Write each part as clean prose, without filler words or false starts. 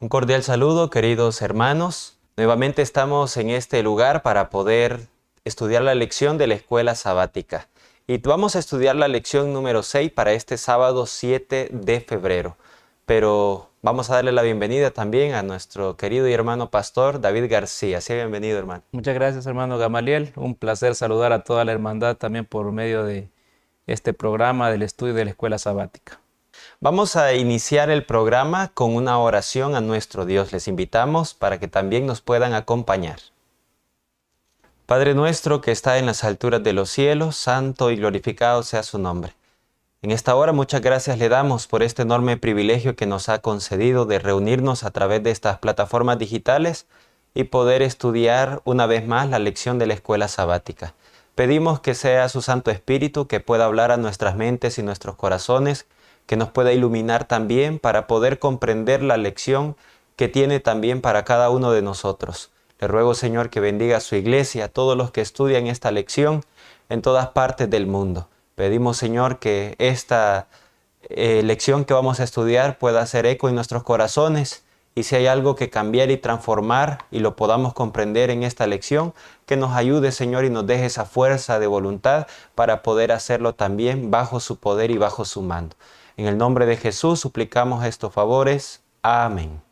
Un cordial saludo, queridos hermanos. Nuevamente estamos en este lugar para poder estudiar la lección de la escuela sabática. Y vamos a estudiar la lección número 6 para este sábado 7 de febrero. Pero vamos a darle la bienvenida también a nuestro querido y hermano pastor David García. Sea bienvenido, hermano. Muchas gracias, hermano Gamaliel. Un placer saludar a toda la hermandad también por medio de este programa del estudio de la escuela sabática. Vamos a iniciar el programa con una oración a nuestro Dios. Les invitamos para que también nos puedan acompañar. Padre nuestro que está en las alturas de los cielos, santo y glorificado sea su nombre. En esta hora muchas gracias le damos por este enorme privilegio que nos ha concedido de reunirnos a través de estas plataformas digitales y poder estudiar una vez más la lección de la escuela sabática. Pedimos que sea su Santo Espíritu que pueda hablar a nuestras mentes y nuestros corazones, que nos pueda iluminar también para poder comprender la lección que tiene también para cada uno de nosotros. Le ruego, Señor, que bendiga a su iglesia, a todos los que estudian esta lección en todas partes del mundo. Pedimos, Señor, que esta lección que vamos a estudiar pueda hacer eco en nuestros corazones y si hay algo que cambiar y transformar y lo podamos comprender en esta lección, que nos ayude, Señor, y nos deje esa fuerza de voluntad para poder hacerlo también bajo su poder y bajo su mando. En el nombre de Jesús suplicamos estos favores. Amén.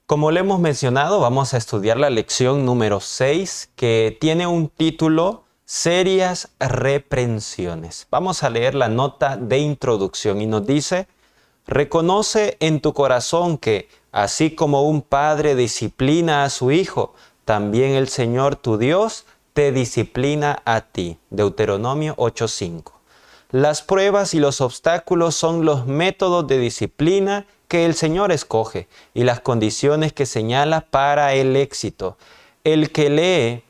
Como le hemos mencionado, vamos a estudiar la lección número 6, que tiene un título: Serias reprensiones. Vamos a leer la nota de introducción y nos dice: reconoce en tu corazón que, así como un padre disciplina a su hijo, también el Señor tu Dios te disciplina a ti. Deuteronomio 8:5. Las pruebas y los obstáculos son los métodos de disciplina que el Señor escoge y las condiciones que señala para el éxito. El que lee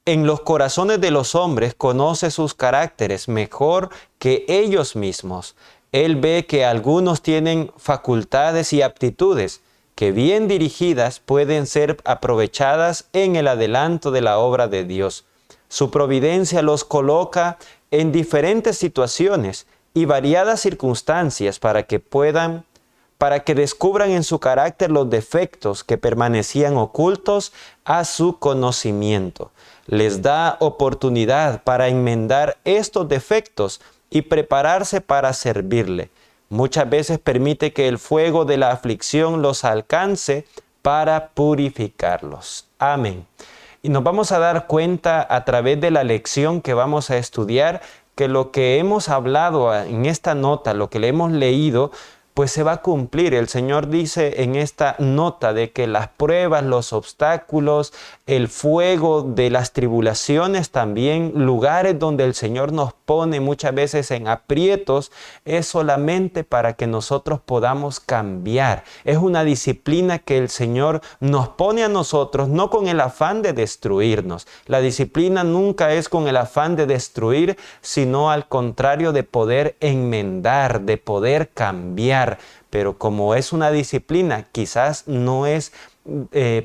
en los corazones de los hombres conoce sus caracteres mejor que ellos mismos. Él ve que algunos tienen facultades y aptitudes que bien dirigidas pueden ser aprovechadas en el adelanto de la obra de Dios. Su providencia los coloca en diferentes situaciones y variadas circunstancias para que descubran en su carácter los defectos que permanecían ocultos a su conocimiento. Les da oportunidad para enmendar estos defectos y prepararse para servirle. Muchas veces permite que el fuego de la aflicción los alcance para purificarlos. Amén. Y nos vamos a dar cuenta a través de la lección que vamos a estudiar que lo que hemos hablado en esta nota, lo que le hemos leído, pues se va a cumplir. El Señor dice en esta nota de que las pruebas, los obstáculos, el fuego de las tribulaciones, también lugares donde el Señor nos pone muchas veces en aprietos, es solamente para que nosotros podamos cambiar. Es una disciplina que el Señor nos pone a nosotros, no con el afán de destruirnos. La disciplina nunca es con el afán de destruir, sino al contrario, de poder enmendar, de poder cambiar. Pero como es una disciplina, quizás no es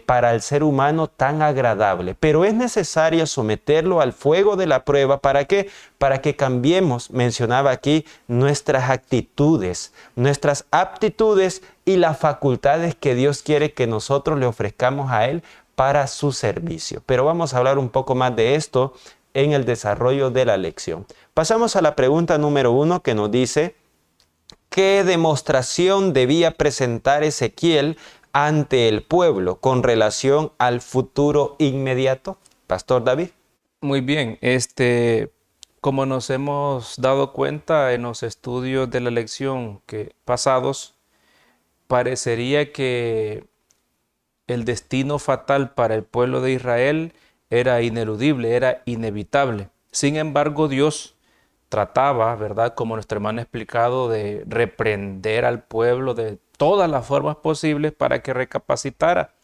para el ser humano tan agradable, pero es necesario someterlo al fuego de la prueba. ¿Para qué? Para que cambiemos, mencionaba aquí, nuestras actitudes, nuestras aptitudes y las facultades que Dios quiere que nosotros le ofrezcamos a Él para su servicio. Pero vamos a hablar un poco más de esto en el desarrollo de la lección. Pasamos a la pregunta número 1, que nos dice: ¿qué demostración debía presentar Ezequiel ante el pueblo con relación al futuro inmediato? Pastor David. Muy bien, como nos hemos dado cuenta en los estudios de la lección pasados, parecería que el destino fatal para el pueblo de Israel era ineludible, era inevitable. Sin embargo, Dios trataba, ¿verdad?, como nuestro hermano ha explicado, de reprender al pueblo de todas las formas posibles para que recapacitara.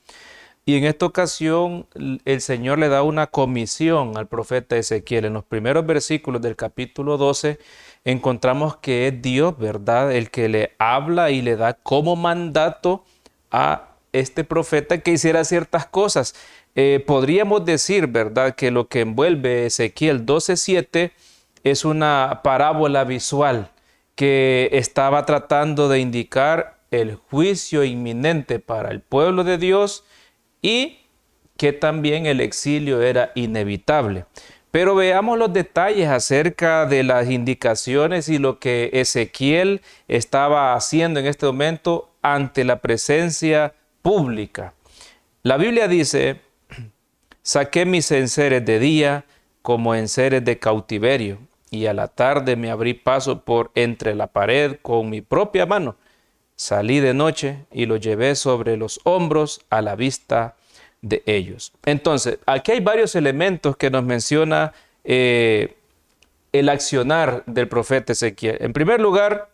Y en esta ocasión el Señor le da una comisión al profeta Ezequiel. En los primeros versículos del capítulo 12 encontramos que es Dios, ¿verdad?, el que le habla y le da como mandato a este profeta que hiciera ciertas cosas. Podríamos decir, ¿verdad?, que lo que envuelve Ezequiel 12:7 es una parábola visual que estaba tratando de indicar el juicio inminente para el pueblo de Dios y que también el exilio era inevitable. Pero veamos los detalles acerca de las indicaciones y lo que Ezequiel estaba haciendo en este momento ante la presencia pública. La Biblia dice: saqué mis enseres de día como enseres de cautiverio, y a la tarde me abrí paso por entre la pared con mi propia mano. Salí de noche y lo llevé sobre los hombros a la vista de ellos. Entonces, aquí hay varios elementos que nos menciona el accionar del profeta Ezequiel. En primer lugar,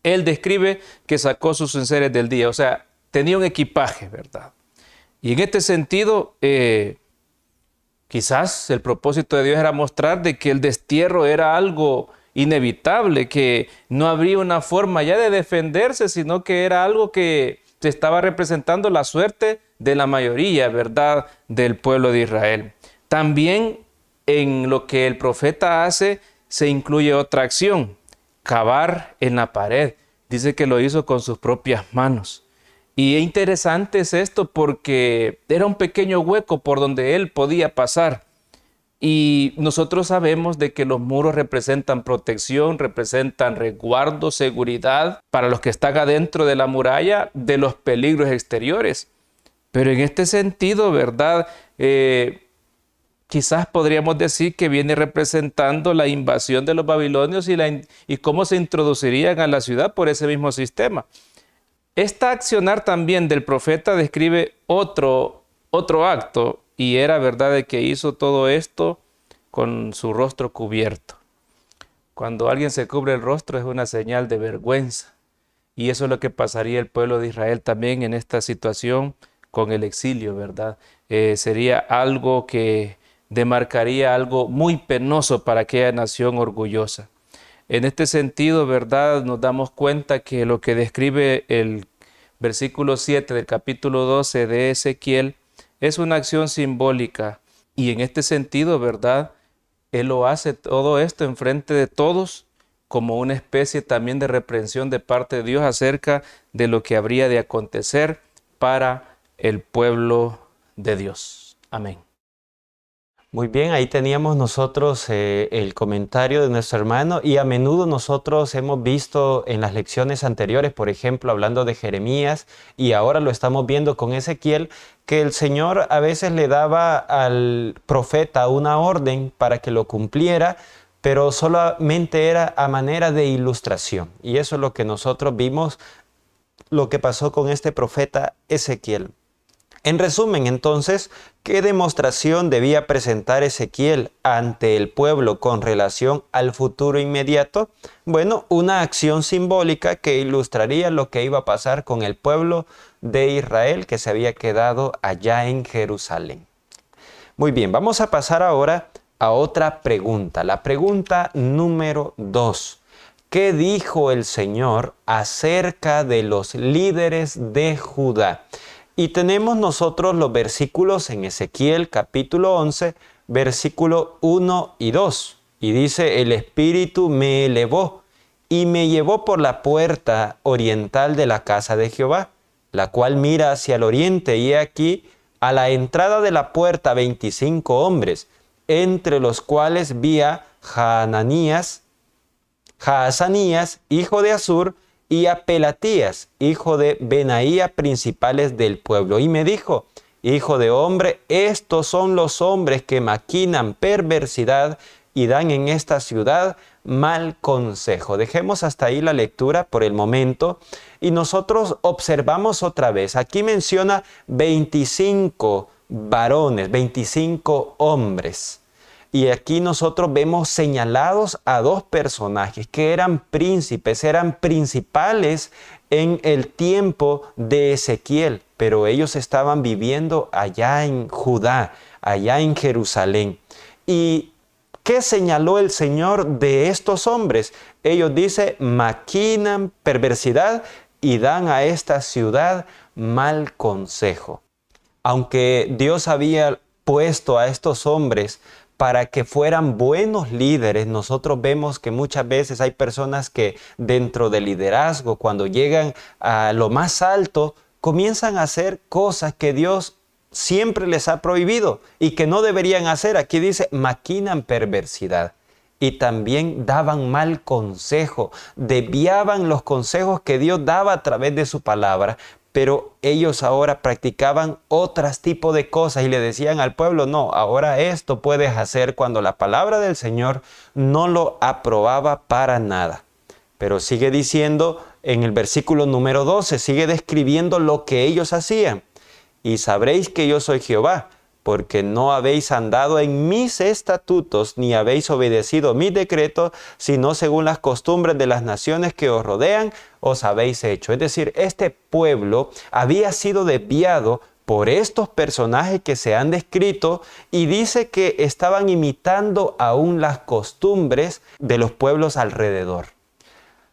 él describe que sacó sus enseres del día, o sea, tenía un equipaje, ¿verdad? Y en este sentido, quizás el propósito de Dios era mostrar de que el destierro era algo inevitable, que no habría una forma ya de defenderse, sino que era algo que se estaba representando la suerte de la mayoría, ¿verdad?, del pueblo de Israel. También en lo que el profeta hace se incluye otra acción: cavar en la pared. Dice que lo hizo con sus propias manos. Y es interesante esto porque era un pequeño hueco por donde él podía pasar. Y nosotros sabemos de que los muros representan protección, representan resguardo, seguridad para los que están adentro de la muralla de los peligros exteriores. Pero en este sentido, ¿verdad? Quizás podríamos decir que viene representando la invasión de los babilonios y cómo se introducirían a la ciudad por ese mismo sistema. Esta accionar también del profeta describe otro acto, y era verdad de que hizo todo esto con su rostro cubierto. Cuando alguien se cubre el rostro es una señal de vergüenza, y eso es lo que pasaría el pueblo de Israel también en esta situación con el exilio, ¿verdad? Sería algo que demarcaría algo muy penoso para aquella nación orgullosa. En este sentido, ¿verdad?, nos damos cuenta que lo que describe el versículo 7 del capítulo 12 de Ezequiel es una acción simbólica. Y en este sentido, ¿verdad?, él lo hace todo esto en frente de todos como una especie también de reprensión de parte de Dios acerca de lo que habría de acontecer para el pueblo de Dios. Amén. Muy bien, ahí teníamos nosotros el comentario de nuestro hermano, y a menudo nosotros hemos visto en las lecciones anteriores, por ejemplo, hablando de Jeremías, y ahora lo estamos viendo con Ezequiel, que el Señor a veces le daba al profeta una orden para que lo cumpliera, pero solamente era a manera de ilustración. Y eso es lo que nosotros vimos, lo que pasó con este profeta Ezequiel. En resumen, entonces, ¿qué demostración debía presentar Ezequiel ante el pueblo con relación al futuro inmediato? Bueno, una acción simbólica que ilustraría lo que iba a pasar con el pueblo de Israel que se había quedado allá en Jerusalén. Muy bien, vamos a pasar ahora a otra pregunta, la pregunta número 2. ¿Qué dijo el Señor acerca de los líderes de Judá? Y tenemos nosotros los versículos en Ezequiel capítulo 11, versículo 1 y 2. Y dice: el Espíritu me elevó y me llevó por la puerta oriental de la casa de Jehová, la cual mira hacia el oriente, y he aquí a la entrada de la puerta 25 hombres, entre los cuales vi a Jaazanías, hijo de Azur, y a Pelatías, hijo de Benaía, principales del pueblo. Y me dijo: hijo de hombre, estos son los hombres que maquinan perversidad y dan en esta ciudad mal consejo. Dejemos hasta ahí la lectura por el momento y nosotros observamos otra vez. Aquí menciona 25 varones, 25 hombres. Y aquí nosotros vemos señalados a dos personajes que eran príncipes, eran principales en el tiempo de Ezequiel, pero ellos estaban viviendo allá en Judá, allá en Jerusalén. ¿Y qué señaló el Señor de estos hombres? Ellos dicen: maquinan perversidad y dan a esta ciudad mal consejo. Aunque Dios había puesto a estos hombres para que fueran buenos líderes. Nosotros vemos que muchas veces hay personas que dentro del liderazgo, cuando llegan a lo más alto, comienzan a hacer cosas que Dios siempre les ha prohibido y que no deberían hacer. Aquí dice, maquinan perversidad. Y también daban mal consejo, desviaban los consejos que Dios daba a través de su palabra, pero ellos ahora practicaban otros tipos de cosas y le decían al pueblo, no, ahora esto puedes hacer, cuando la palabra del Señor no lo aprobaba para nada. Pero sigue diciendo en el versículo número 12, sigue describiendo lo que ellos hacían. Y sabréis que yo soy Jehová, porque no habéis andado en mis estatutos, ni habéis obedecido mis decretos, sino según las costumbres de las naciones que os rodean, os habéis hecho. Es decir, este pueblo había sido desviado por estos personajes que se han descrito, y dice que estaban imitando aún las costumbres de los pueblos alrededor.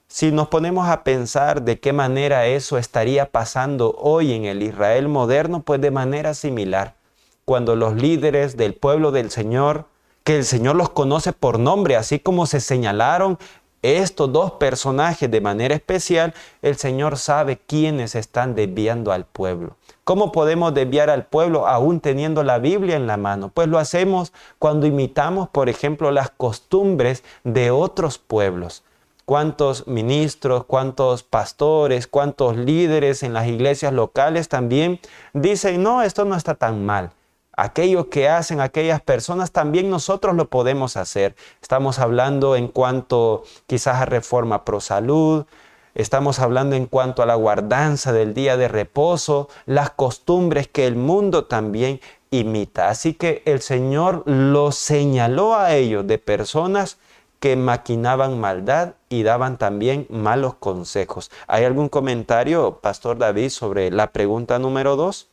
Si nos ponemos a pensar de qué manera eso estaría pasando hoy en el Israel moderno, pues de manera similar. Cuando los líderes del pueblo del Señor, que el Señor los conoce por nombre, así como se señalaron estos dos personajes de manera especial, el Señor sabe quiénes están desviando al pueblo. ¿Cómo podemos desviar al pueblo aún teniendo la Biblia en la mano? Pues lo hacemos cuando imitamos, por ejemplo, las costumbres de otros pueblos. ¿Cuántos ministros, cuántos pastores, cuántos líderes en las iglesias locales también dicen, no, esto no está tan mal? Aquello que hacen aquellas personas también nosotros lo podemos hacer. Estamos hablando en cuanto quizás a reforma pro salud, estamos hablando en cuanto a la guardanza del día de reposo, las costumbres que el mundo también imita. Así que el Señor los señaló a ellos de personas que maquinaban maldad y daban también malos consejos. ¿Hay algún comentario, Pastor David, sobre la pregunta número 2?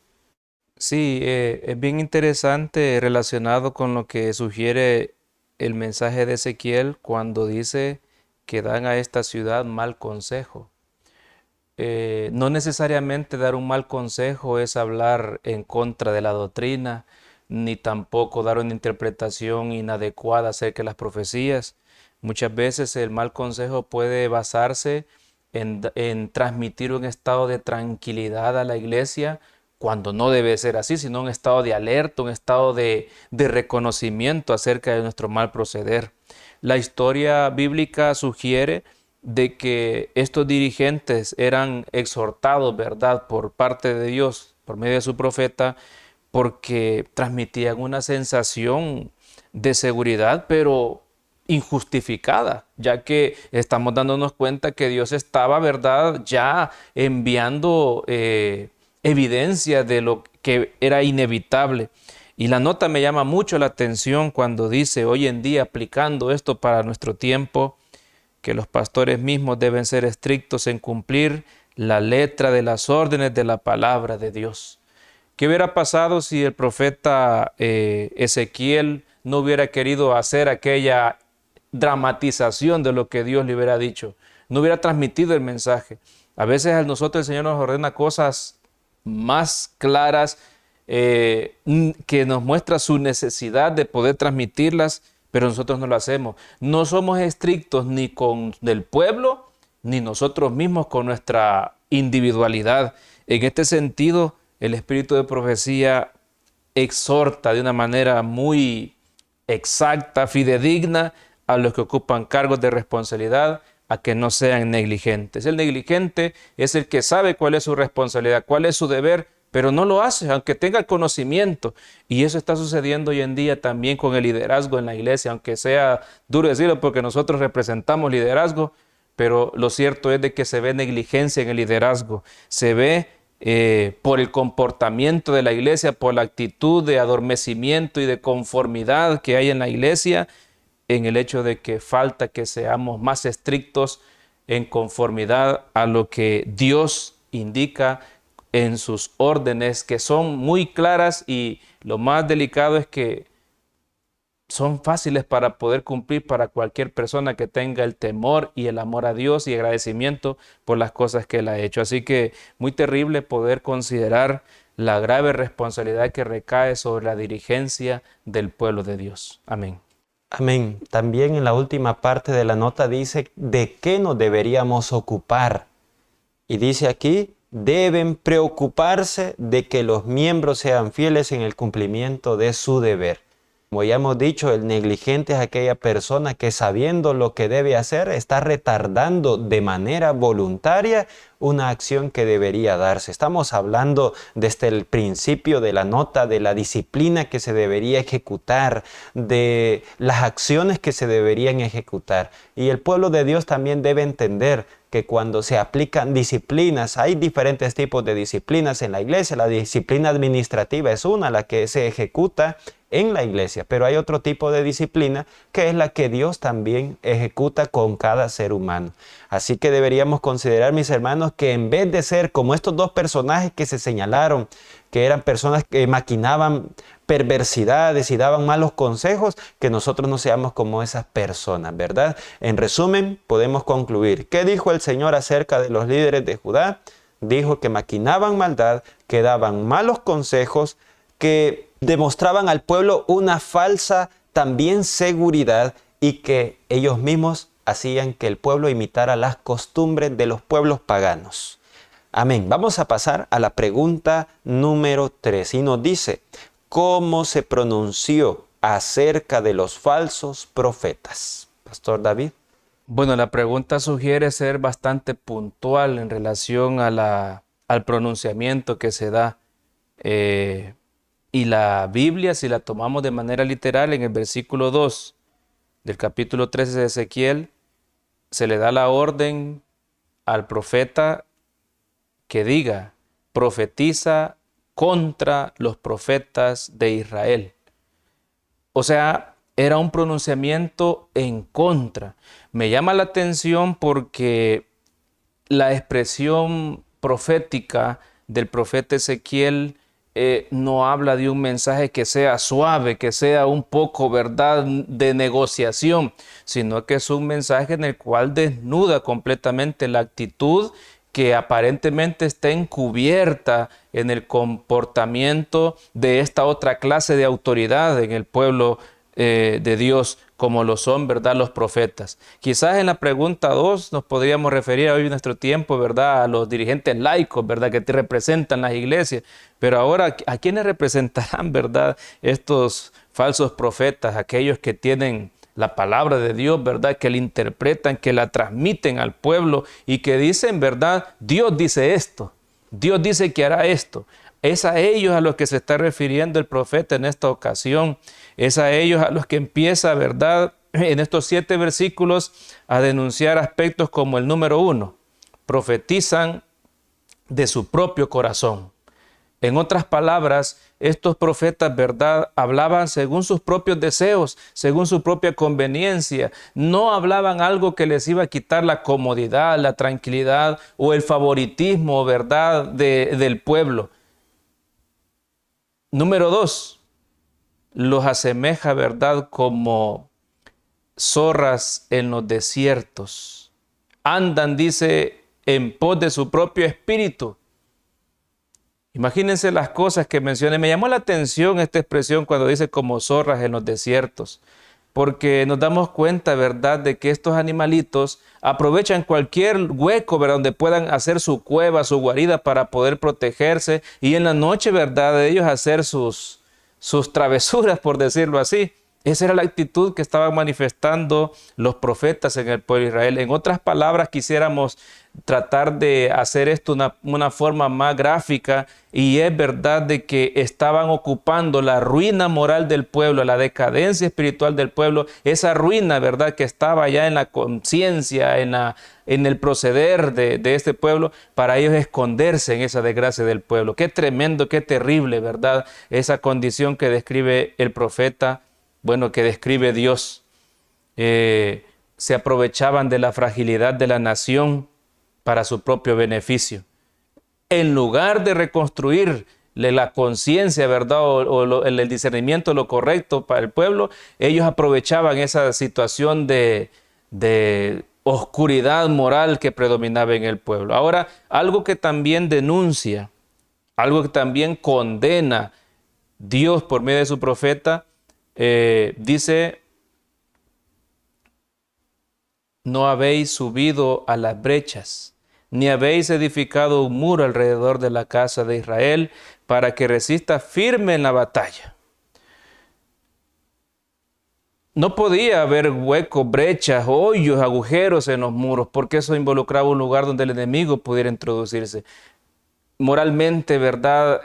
Sí, es bien interesante relacionado con lo que sugiere el mensaje de Ezequiel cuando dice que dan a esta ciudad mal consejo. No necesariamente dar un mal consejo es hablar en contra de la doctrina, ni tampoco dar una interpretación inadecuada acerca de las profecías. Muchas veces el mal consejo puede basarse en transmitir un estado de tranquilidad a la iglesia, cuando no debe ser así, sino un estado de alerta, un estado de reconocimiento acerca de nuestro mal proceder. La historia bíblica sugiere de que estos dirigentes eran exhortados, ¿verdad?, por parte de Dios, por medio de su profeta, porque transmitían una sensación de seguridad, pero injustificada, ya que estamos dándonos cuenta que Dios estaba, ¿verdad?, ya enviando evidencia de lo que era inevitable. Y la nota me llama mucho la atención cuando dice, hoy en día, aplicando esto para nuestro tiempo, que los pastores mismos deben ser estrictos en cumplir la letra de las órdenes de la palabra de Dios. ¿Qué hubiera pasado si el profeta Ezequiel no hubiera querido hacer aquella dramatización de lo que Dios le hubiera dicho? No hubiera transmitido el mensaje. A veces a nosotros el Señor nos ordena cosas más claras, que nos muestra su necesidad de poder transmitirlas, pero nosotros no lo hacemos. No somos estrictos ni con el pueblo, ni nosotros mismos con nuestra individualidad. En este sentido, el espíritu de profecía exhorta de una manera muy exacta, fidedigna, a los que ocupan cargos de responsabilidad a que no sean negligentes. El negligente es el que sabe cuál es su responsabilidad, cuál es su deber, pero no lo hace, aunque tenga el conocimiento. Y eso está sucediendo hoy en día también con el liderazgo en la iglesia, aunque sea duro decirlo porque nosotros representamos liderazgo, pero lo cierto es de que se ve negligencia en el liderazgo. Se ve por el comportamiento de la iglesia, por la actitud de adormecimiento y de conformidad que hay en la iglesia, en el hecho de que falta que seamos más estrictos en conformidad a lo que Dios indica en sus órdenes, que son muy claras, y lo más delicado es que son fáciles para poder cumplir para cualquier persona que tenga el temor y el amor a Dios y agradecimiento por las cosas que Él ha hecho. Así que muy terrible poder considerar la grave responsabilidad que recae sobre la dirigencia del pueblo de Dios. Amén. Amén. También en la última parte de la nota dice de qué nos deberíamos ocupar. Y dice aquí, deben preocuparse de que los miembros sean fieles en el cumplimiento de su deber. Como ya hemos dicho, el negligente es aquella persona que sabiendo lo que debe hacer está retardando de manera voluntaria una acción que debería darse. Estamos hablando desde el principio de la nota de la disciplina que se debería ejecutar, de las acciones que se deberían ejecutar. Y el pueblo de Dios también debe entender que cuando se aplican disciplinas, hay diferentes tipos de disciplinas en la iglesia. La disciplina administrativa es una, la que se ejecuta en la iglesia, pero hay otro tipo de disciplina que es la que Dios también ejecuta con cada ser humano. Así que deberíamos considerar, mis hermanos, que en vez de ser como estos dos personajes que se señalaron, que eran personas que maquinaban perversidades y daban malos consejos, que nosotros no seamos como esas personas, ¿verdad? En resumen, podemos concluir. ¿Qué dijo el Señor acerca de los líderes de Judá? Dijo que maquinaban maldad, que daban malos consejos, que demostraban al pueblo una falsa también seguridad y que ellos mismos hacían que el pueblo imitara las costumbres de los pueblos paganos. Amén. Vamos a pasar a la pregunta número 3 y nos dice, ¿cómo se pronunció acerca de los falsos profetas? Pastor David. Bueno, la pregunta sugiere ser bastante puntual en relación a al pronunciamiento que se da. Y la Biblia, si la tomamos de manera literal, en el versículo 2 del capítulo 13 de Ezequiel, se le da la orden al profeta que diga, profetiza contra los profetas de Israel. O sea, era un pronunciamiento en contra. Me llama la atención porque la expresión profética del profeta Ezequiel no habla de un mensaje que sea suave, que sea un poco, ¿verdad?, de negociación, sino que es un mensaje en el cual desnuda completamente la actitud que aparentemente está encubierta en el comportamiento de esta otra clase de autoridad en el pueblo de Dios, como lo son, ¿verdad?, los profetas. Quizás en la pregunta 2 nos podríamos referir hoy en nuestro tiempo, ¿verdad?, a los dirigentes laicos, ¿verdad?, que te representan las iglesias. Pero ahora, ¿a quiénes representarán, verdad, estos falsos profetas? Aquellos que tienen la palabra de Dios, ¿verdad?, que la interpretan, que la transmiten al pueblo y que dicen, ¿verdad?, Dios dice esto, Dios dice que hará esto. Es a ellos a los que se está refiriendo el profeta en esta ocasión. Es a ellos a los que empieza, ¿verdad?, en estos 7 versículos a denunciar aspectos como el número 1. Profetizan de su propio corazón. En otras palabras, estos profetas, ¿verdad?, hablaban según sus propios deseos, según su propia conveniencia. No hablaban algo que les iba a quitar la comodidad, la tranquilidad o el favoritismo, ¿verdad?, del pueblo. Número 2, los asemeja, ¿verdad?, como zorras en los desiertos. Andan, dice, en pos de su propio espíritu. Imagínense las cosas que mencioné. Me llamó la atención esta expresión cuando dice como zorras en los desiertos, porque nos damos cuenta, ¿verdad?, de que estos animalitos aprovechan cualquier hueco, ¿verdad?, donde puedan hacer su cueva, su guarida para poder protegerse y en la noche, ¿verdad?, de ellos hacer sus travesuras, por decirlo así. Esa era la actitud que estaban manifestando los profetas en el pueblo de Israel. En otras palabras, quisiéramos tratar de hacer esto una forma más gráfica, y es verdad de que estaban ocupando la ruina moral del pueblo, la decadencia espiritual del pueblo, esa ruina, verdad, que estaba ya en la conciencia, en el proceder de este pueblo, para ellos esconderse en esa desgracia del pueblo. Qué tremendo, qué terrible, verdad, esa condición que describe el profeta, bueno, que describe Dios. Se aprovechaban de la fragilidad de la nación para su propio beneficio. En lugar de reconstruirle la conciencia, ¿verdad?, o el discernimiento de lo correcto para el pueblo, ellos aprovechaban esa situación de oscuridad moral que predominaba en el pueblo. Ahora, algo que también denuncia algo que también condena Dios por medio de su profeta, dice: no habéis subido a las brechas, ni habéis edificado un muro alrededor de la casa de Israel, para que resista firme en la batalla. No podía haber huecos, brechas, hoyos, agujeros en los muros, porque eso involucraba un lugar donde el enemigo pudiera introducirse. Moralmente, ¿verdad?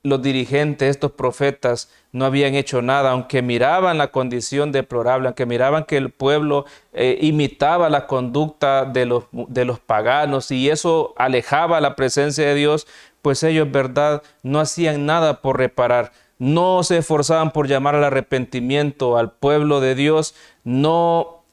Los dirigentes, estos profetas, no habían hecho nada, aunque miraban la condición deplorable, aunque miraban que el pueblo imitaba la conducta de los paganos, y eso alejaba la presencia de Dios, pues ellos, ¿verdad?, no hacían nada por reparar. No se esforzaban por llamar al arrepentimiento al pueblo de Dios, no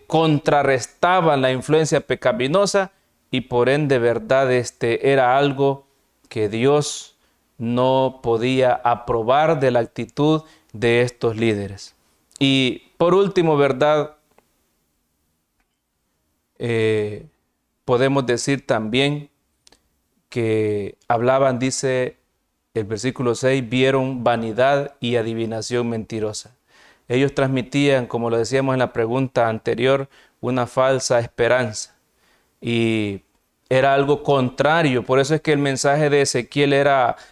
contrarrestaban la influencia pecaminosa, y por ende, ¿verdad?, era algo que Dios no podía aprobar de la actitud de estos líderes. Y por último, ¿verdad?, podemos decir también que hablaban, dice el versículo 6, vieron vanidad y adivinación mentirosa. Ellos transmitían, como lo decíamos en la pregunta anterior, una falsa esperanza. Y era algo contrario. Por eso es que el mensaje de Ezequiel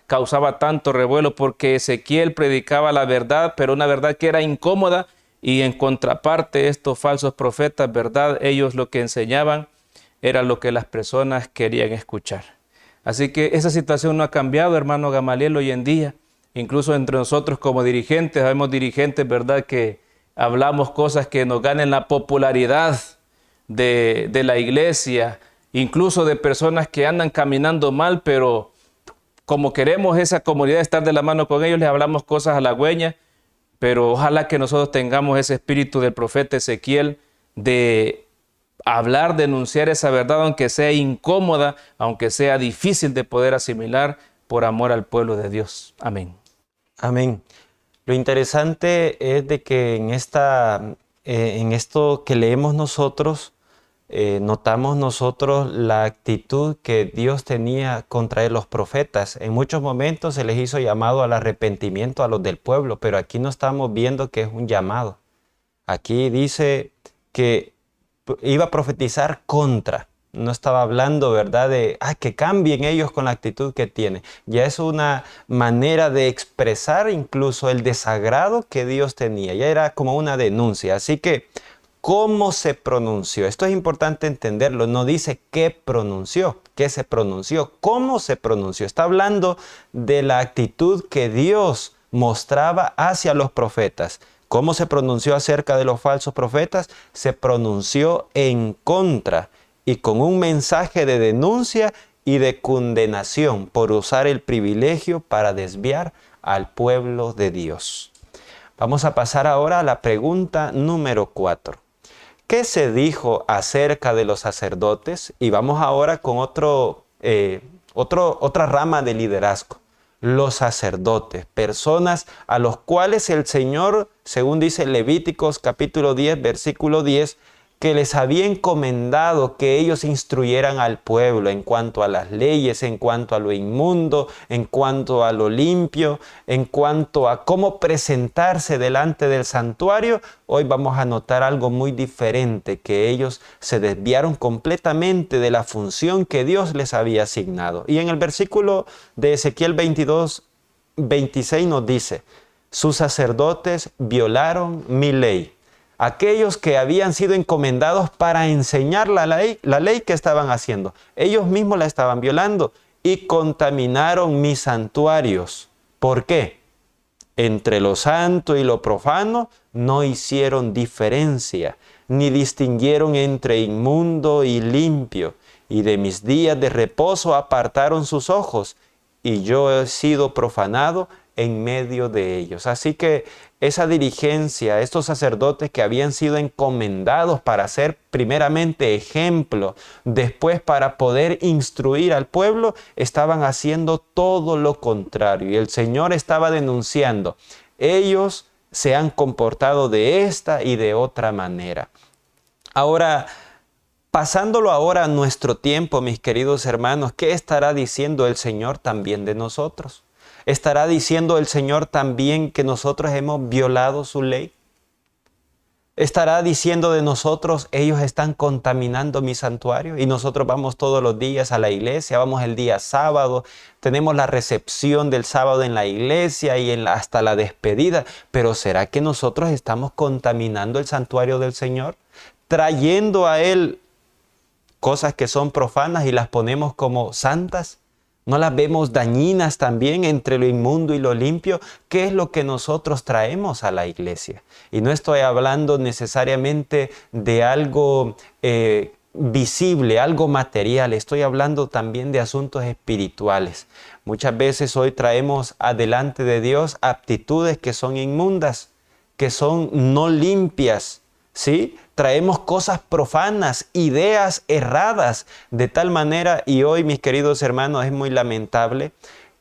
causaba tanto revuelo, porque Ezequiel predicaba la verdad, pero una verdad que era incómoda, y en contraparte estos falsos profetas, ¿verdad?, ellos lo que enseñaban era lo que las personas querían escuchar. Así que esa situación no ha cambiado, hermano Gamaliel, hoy en día. Incluso entre nosotros como dirigentes, sabemos dirigentes, ¿verdad?, que hablamos cosas que nos ganen la popularidad de la iglesia, incluso de personas que andan caminando mal, pero como queremos esa comunidad estar de la mano con ellos, les hablamos cosas halagüeñas. Pero ojalá que nosotros tengamos ese espíritu del profeta Ezequiel de hablar, denunciar esa verdad, aunque sea incómoda, aunque sea difícil de poder asimilar, por amor al pueblo de Dios. Amén. Amén. Lo interesante es de que en esto que leemos nosotros, notamos nosotros la actitud que Dios tenía contra los profetas. En muchos momentos se les hizo llamado al arrepentimiento a los del pueblo, pero aquí no estamos viendo que es un llamado. Aquí dice que iba a profetizar contra. No estaba hablando, ¿verdad?, de que cambien ellos con la actitud que tienen. Ya es una manera de expresar incluso el desagrado que Dios tenía. Ya era como una denuncia. Así que, ¿cómo se pronunció? Esto es importante entenderlo. No dice qué pronunció, qué se pronunció, cómo se pronunció. Está hablando de la actitud que Dios mostraba hacia los profetas. ¿Cómo se pronunció acerca de los falsos profetas? Se pronunció en contra y con un mensaje de denuncia y de condenación por usar el privilegio para desviar al pueblo de Dios. Vamos a pasar ahora a la pregunta número 4. ¿Qué se dijo acerca de los sacerdotes? Y vamos ahora con otra rama de liderazgo. Los sacerdotes, personas a los cuales el Señor, según dice Levíticos capítulo 10, versículo 10, que les había encomendado que ellos instruyeran al pueblo en cuanto a las leyes, en cuanto a lo inmundo, en cuanto a lo limpio, en cuanto a cómo presentarse delante del santuario. Hoy vamos a notar algo muy diferente, que ellos se desviaron completamente de la función que Dios les había asignado. Y en el versículo de Ezequiel 22, 26 nos dice: sus sacerdotes violaron mi ley. Aquellos que habían sido encomendados para enseñar la ley que estaban haciendo, ellos mismos la estaban violando y contaminaron mis santuarios. ¿Por qué? Entre lo santo y lo profano no hicieron diferencia, ni distinguieron entre inmundo y limpio, y de mis días de reposo apartaron sus ojos, y yo he sido profanado en medio de ellos. Así que esa dirigencia, estos sacerdotes que habían sido encomendados para ser primeramente ejemplo, después para poder instruir al pueblo, estaban haciendo todo lo contrario. Y el Señor estaba denunciando: ellos se han comportado de esta y de otra manera. Ahora, pasándolo ahora a nuestro tiempo, mis queridos hermanos, ¿qué estará diciendo el Señor también de nosotros? ¿Estará diciendo el Señor también que nosotros hemos violado su ley? ¿Estará diciendo de nosotros, ellos están contaminando mi santuario? Y nosotros vamos todos los días a la iglesia, vamos el día sábado, tenemos la recepción del sábado en la iglesia y hasta la despedida. Pero ¿será que nosotros estamos contaminando el santuario del Señor? Trayendo a Él cosas que son profanas y las ponemos como santas. ¿No las vemos dañinas también entre lo inmundo y lo limpio? ¿Qué es lo que nosotros traemos a la iglesia? Y no estoy hablando necesariamente de algo visible, algo material. Estoy hablando también de asuntos espirituales. Muchas veces hoy traemos adelante de Dios actitudes que son inmundas, que son no limpias, ¿sí? Traemos cosas profanas, ideas erradas, de tal manera, y hoy, mis queridos hermanos, es muy lamentable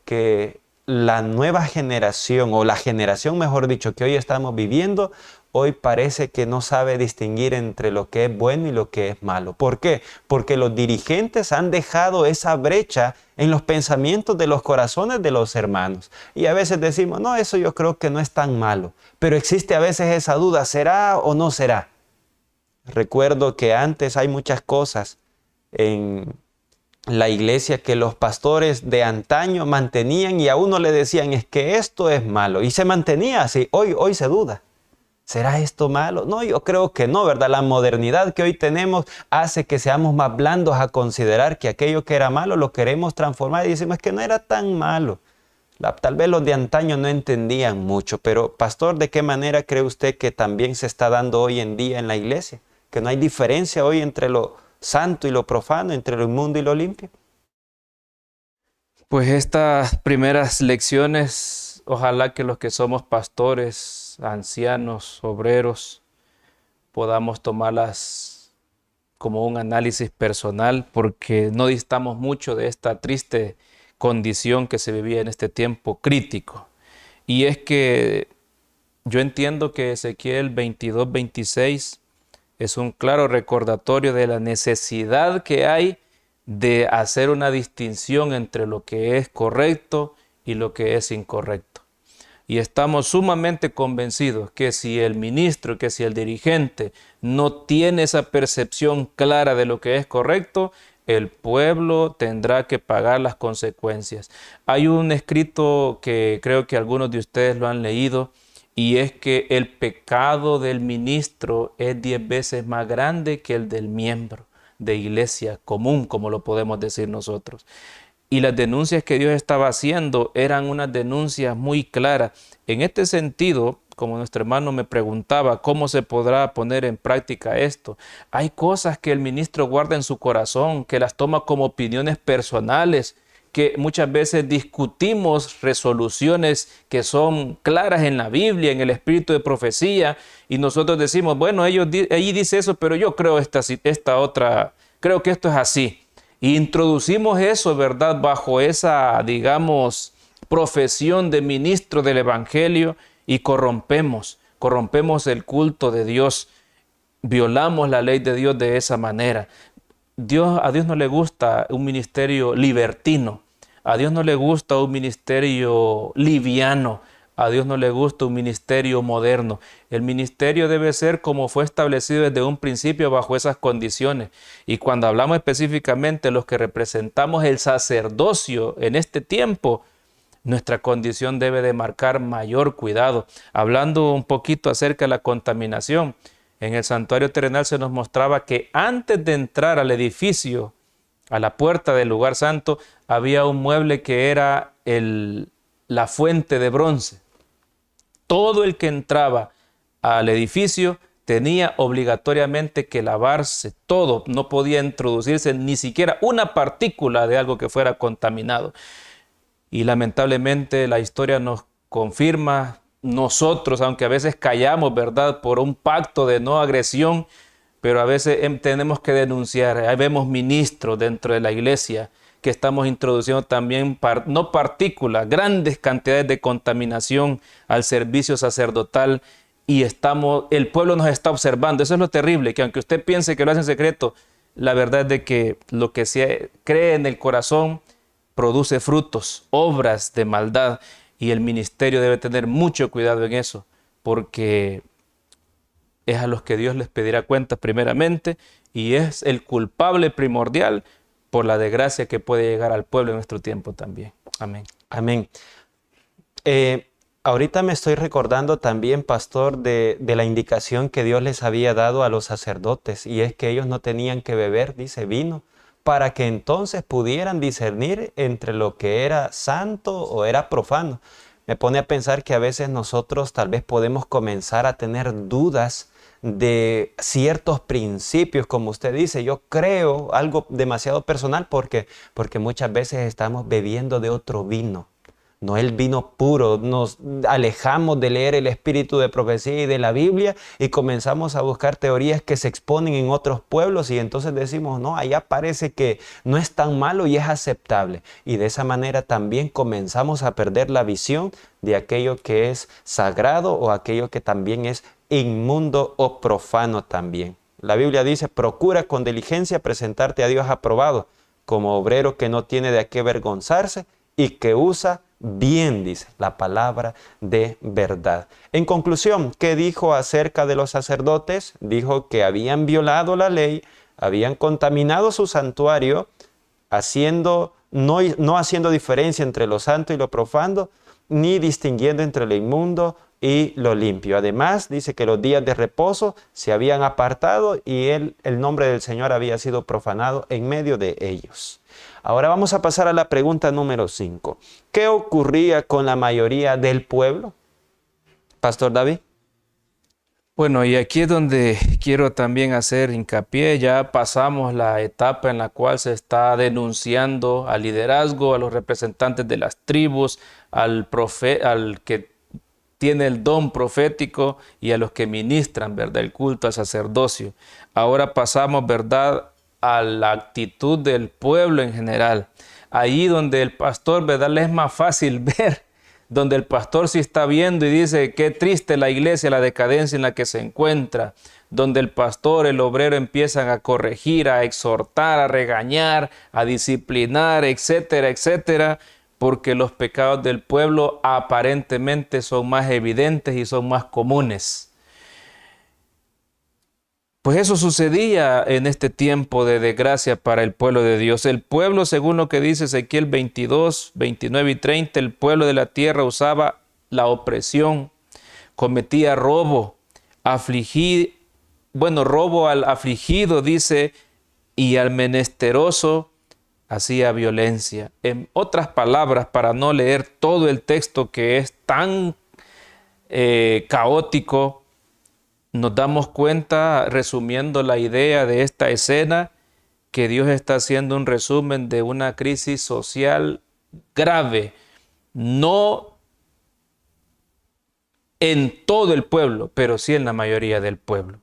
que la nueva generación, o la generación, mejor dicho, que hoy estamos viviendo, hoy parece que no sabe distinguir entre lo que es bueno y lo que es malo. ¿Por qué? Porque los dirigentes han dejado esa brecha en los pensamientos de los corazones de los hermanos. Y a veces decimos, no, eso yo creo que no es tan malo. Pero existe a veces esa duda, ¿será o no será? Recuerdo que antes hay muchas cosas en la iglesia que los pastores de antaño mantenían y a uno le decían, es que esto es malo. Y se mantenía así. Hoy se duda. ¿Será esto malo? No, yo creo que no, ¿verdad? La modernidad que hoy tenemos hace que seamos más blandos a considerar que aquello que era malo lo queremos transformar y decimos, es que no era tan malo. Tal vez los de antaño no entendían mucho, pero pastor, ¿de qué manera cree usted que también se está dando hoy en día en la iglesia? Que no hay diferencia hoy entre lo santo y lo profano, entre lo inmundo y lo limpio. Pues estas primeras lecciones, ojalá que los que somos pastores, ancianos, obreros, podamos tomarlas como un análisis personal, porque no distamos mucho de esta triste condición que se vivía en este tiempo crítico. Y es que yo entiendo que Ezequiel 22:26 es un claro recordatorio de la necesidad que hay de hacer una distinción entre lo que es correcto y lo que es incorrecto. Y estamos sumamente convencidos que si el ministro, que si el dirigente no tiene esa percepción clara de lo que es correcto, el pueblo tendrá que pagar las consecuencias. Hay un escrito que creo que algunos de ustedes lo han leído, y es que el pecado del ministro es 10 veces más grande que el del miembro de iglesia común, como lo podemos decir nosotros. Y las denuncias que Dios estaba haciendo eran unas denuncias muy claras. En este sentido, como nuestro hermano me preguntaba, ¿cómo se podrá poner en práctica esto? Hay cosas que el ministro guarda en su corazón, que las toma como opiniones personales, que muchas veces discutimos resoluciones que son claras en la Biblia, en el espíritu de profecía, y nosotros decimos, bueno, allí dice eso, pero yo creo esta otra, creo que esto es así. Y introducimos eso, ¿verdad?, bajo esa, digamos, profesión de ministro del Evangelio y corrompemos el culto de Dios, violamos la ley de Dios de esa manera. A Dios no le gusta un ministerio libertino, a Dios no le gusta un ministerio liviano, a Dios no le gusta un ministerio moderno. El ministerio debe ser como fue establecido desde un principio bajo esas condiciones. Y cuando hablamos específicamente de los que representamos el sacerdocio en este tiempo, nuestra condición debe de marcar mayor cuidado. Hablando un poquito acerca de la contaminación, en el santuario terrenal se nos mostraba que antes de entrar al edificio, a la puerta del lugar santo, había un mueble que era la fuente de bronce. Todo el que entraba al edificio tenía obligatoriamente que lavarse todo. No podía introducirse ni siquiera una partícula de algo que fuera contaminado. Y lamentablemente la historia nos confirma, nosotros, aunque a veces callamos, ¿verdad?, por un pacto de no agresión, pero a veces tenemos que denunciar. Ahí vemos ministros dentro de la iglesia que estamos introduciendo también, no partículas, grandes cantidades de contaminación al servicio sacerdotal, y el pueblo nos está observando. Eso es lo terrible, que aunque usted piense que lo hace en secreto, la verdad es de que lo que se cree en el corazón produce frutos, obras de maldad, y el ministerio debe tener mucho cuidado en eso, porque es a los que Dios les pedirá cuentas primeramente, y es el culpable primordial por la desgracia que puede llegar al pueblo en nuestro tiempo también. Amén. Amén. Ahorita me estoy recordando también, pastor, de la indicación que Dios les había dado a los sacerdotes, y es que ellos no tenían que beber, dice, vino, para que entonces pudieran discernir entre lo que era santo o era profano. Me pone a pensar que a veces nosotros tal vez podemos comenzar a tener dudas de ciertos principios, como usted dice. Yo creo algo demasiado personal porque muchas veces estamos bebiendo de otro vino, no el vino puro. Nos alejamos de leer el espíritu de profecía y de la Biblia y comenzamos a buscar teorías que se exponen en otros pueblos, y entonces decimos, no, allá parece que no es tan malo y es aceptable. Y de esa manera también comenzamos a perder la visión de aquello que es sagrado o aquello que también es inmundo o profano también. La Biblia dice, procura con diligencia presentarte a Dios aprobado, como obrero que no tiene de qué avergonzarse y que usa bien, dice, la palabra de verdad. En conclusión, ¿qué dijo acerca de los sacerdotes? Dijo que habían violado la ley, habían contaminado su santuario, no haciendo diferencia entre lo santo y lo profano, ni distinguiendo entre lo inmundo y lo limpio. Además, dice que los días de reposo se habían apartado y el nombre del Señor había sido profanado en medio de ellos. Ahora vamos a pasar a la pregunta número 5. ¿Qué ocurría con la mayoría del pueblo? Pastor David. Bueno, y aquí es donde quiero también hacer hincapié. Ya pasamos la etapa en la cual se está denunciando al liderazgo, a los representantes de las tribus, al que tiene el don profético y a los que ministran, ¿verdad?, el culto al sacerdocio. Ahora pasamos, ¿verdad?, a la actitud del pueblo en general. Ahí donde el pastor, ¿verdad?, le es más fácil ver, donde el pastor sí está viendo y dice, qué triste la iglesia, la decadencia en la que se encuentra, donde el pastor, el obrero empiezan a corregir, a exhortar, a regañar, a disciplinar, etcétera, etcétera, porque los pecados del pueblo aparentemente son más evidentes y son más comunes. Pues eso sucedía en este tiempo de desgracia para el pueblo de Dios. El pueblo, según lo que dice Ezequiel 22, 29 y 30, el pueblo de la tierra usaba la cometía robo, robo al afligido, dice, y al menesteroso hacía violencia. En otras palabras, para no leer todo el texto que es tan caótico, nos damos cuenta, resumiendo la idea de esta escena, que Dios está haciendo un resumen de una crisis social grave, no en todo el pueblo, pero sí en la mayoría del pueblo.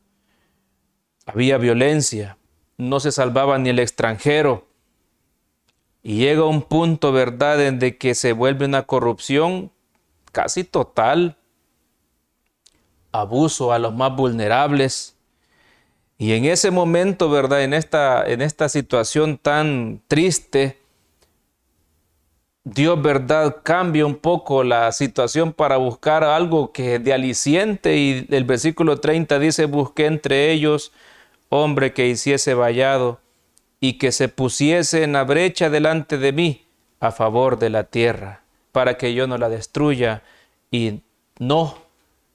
Había violencia, no se salvaba ni el extranjero, y llega un punto, ¿verdad?, en de que se vuelve una corrupción casi total, abuso a los más vulnerables. Y en ese momento, ¿verdad?, en esta situación tan triste, Dios, ¿verdad?, cambia un poco la situación para buscar algo que de aliciente, y el versículo 30 dice, busqué entre ellos hombre que hiciese vallado y que se pusiese en la brecha delante de mí a favor de la tierra, para que yo no la destruya, y no